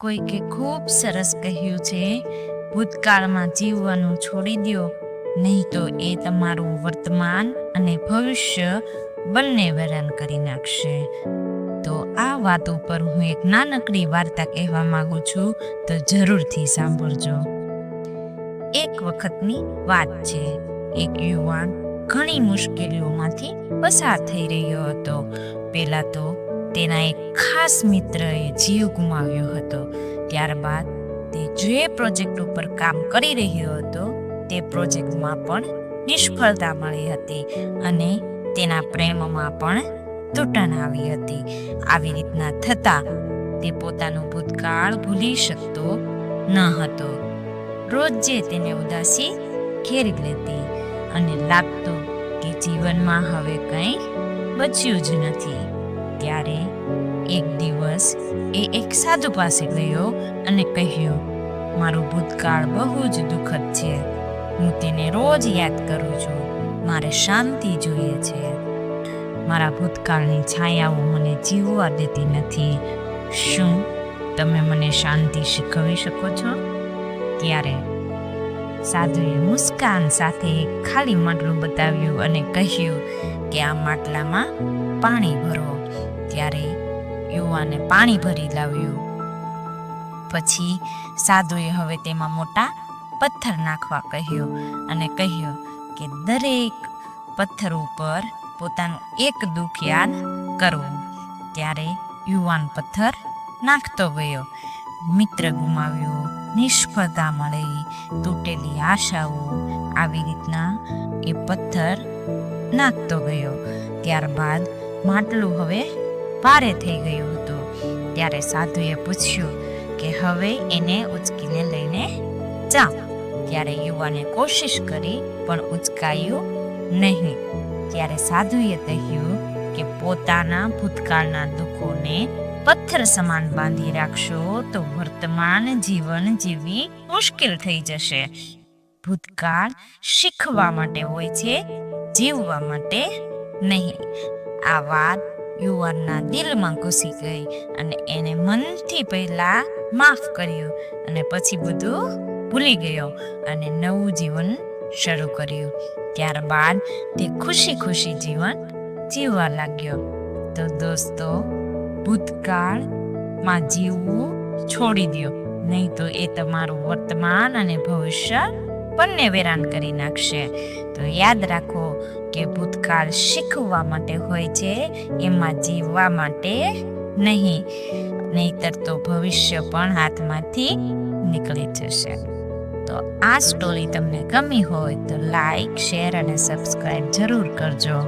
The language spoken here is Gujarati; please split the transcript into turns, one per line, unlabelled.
કોઈકે ખૂબ સરસ કહ્યું છે, ભૂતકાળમાં જીવવાનું છોડી દો, નહીં તો એ તમારું વર્તમાન અને ભવિષ્ય બંને હેરાન કરી નાખશે. તો આ વાત ઉપર હું એક નાનકડી વાર્તા કહેવા માંગુ છું, તો જરૂરથી સાંભળજો. એક વખતની વાત છે. એક યુવાન ઘણી મુશ્કેલીઓમાંથી પસાર થઈ રહ્યો હતો. પહેલા તો તેના એક ખાસ મિત્રએ જીવ ગુમાવ્યો હતો. ત્યારબાદ તે જે પ્રોજેક્ટ ઉપર કામ કરી રહ્યો હતો તે પ્રોજેક્ટમાં પણ નિષ્ફળતા મળી હતી અને તેના પ્રેમમાં પણ તૂટન આવી હતી. આવી રીતના થતા તે પોતાનું ભૂતકાળ ભૂલી શકતો ન હતો. રોજ જે તેને ઉદાસી ઘેરી લેતી અને લાગતું કે જીવનમાં હવે કંઈ બચ્યું જ નથી. ત્યારે એક દિવસ એ એક સાધુ પાસે ગયો અને કહ્યું, મારું ભૂતકાળ બહુ જ દુઃખદ છે. હું તેને રોજ યાદ કરું છું. મારે શાંતિ જોઈએ છે. મારા ભૂતકાળની છાયાઓ મને જીવવા દેતી નથી. શું તમે મને શાંતિ શીખવી શકો છો? ત્યારે સાધુએ મુસ્કાન સાથે એક ખાલી માટલું બતાવ્યું અને કહ્યું કે આ માટલામાં પાણી ભરો. ત્યારે યુવાને પાણી ભરી લાવ્યું. પછી સાધુએ હવે તેમાં મોટા પથ્થર નાખવા કહ્યું અને કહ્યું કે દરેક પથ્થર ઉપર પોતાનું એક દુઃખ યાદ કરવું. ત્યારે યુવાન પથ્થર નાખતો ગયો. મિત્ર ગુમાવ્યો, નિષ્ફળતા મળી, તૂટેલી આશાઓ, આવી રીતના એ પથ્થર નાખતો ગયો. ત્યારબાદ માટલું હવે ભારે થઈ ગયું હતું. ત્યારે સાધુએ પૂછ્યું કે હવે એને ઉચકીને લઈને જા. ત્યારે યુવાને કોશિશ કરી પણ ઉચકાયું નહીં. ત્યારે સાધુએ કહ્યું કે પોતાના ભૂતકાળના દુઃખોને પથ્થર સમાન બાંધી રાખશો તો વર્તમાન જીવન જીવવી મુશ્કેલ થઈ જશે. ભૂતકાળ શીખવા માટે હોય છે, જીવવા માટે નહીં. આ વાત યુવાનના દિલમાં ઘૂસી ગઈ અને એને મનથી પહેલા માફ કર્યું અને પછી બધું ભૂલી ગયો અને નવું જીવન શરૂ કર્યું. ત્યારબાદ તે ખુશી ખુશી જીવન જીવવા લાગ્યો. તો દોસ્તો, ભૂતકાળમાં જીવવું છોડી દો, નહીં તો એ તમારું વર્તમાન અને ભવિષ્ય બંને વેરાન કરી નાખશે. તો યાદ રાખો કે ભૂતકાળ શીખવા માટે હોય છે, એમાં જીવવા માટે નહીં. નહીતર તો ભવિષ્ય પણ હાથમાંથી નીકળી જશે. તો આ સ્ટોરી તમને ગમી હોય તો લાઈક, શેર અને સબસ્ક્રાઈબ જરૂર કરજો.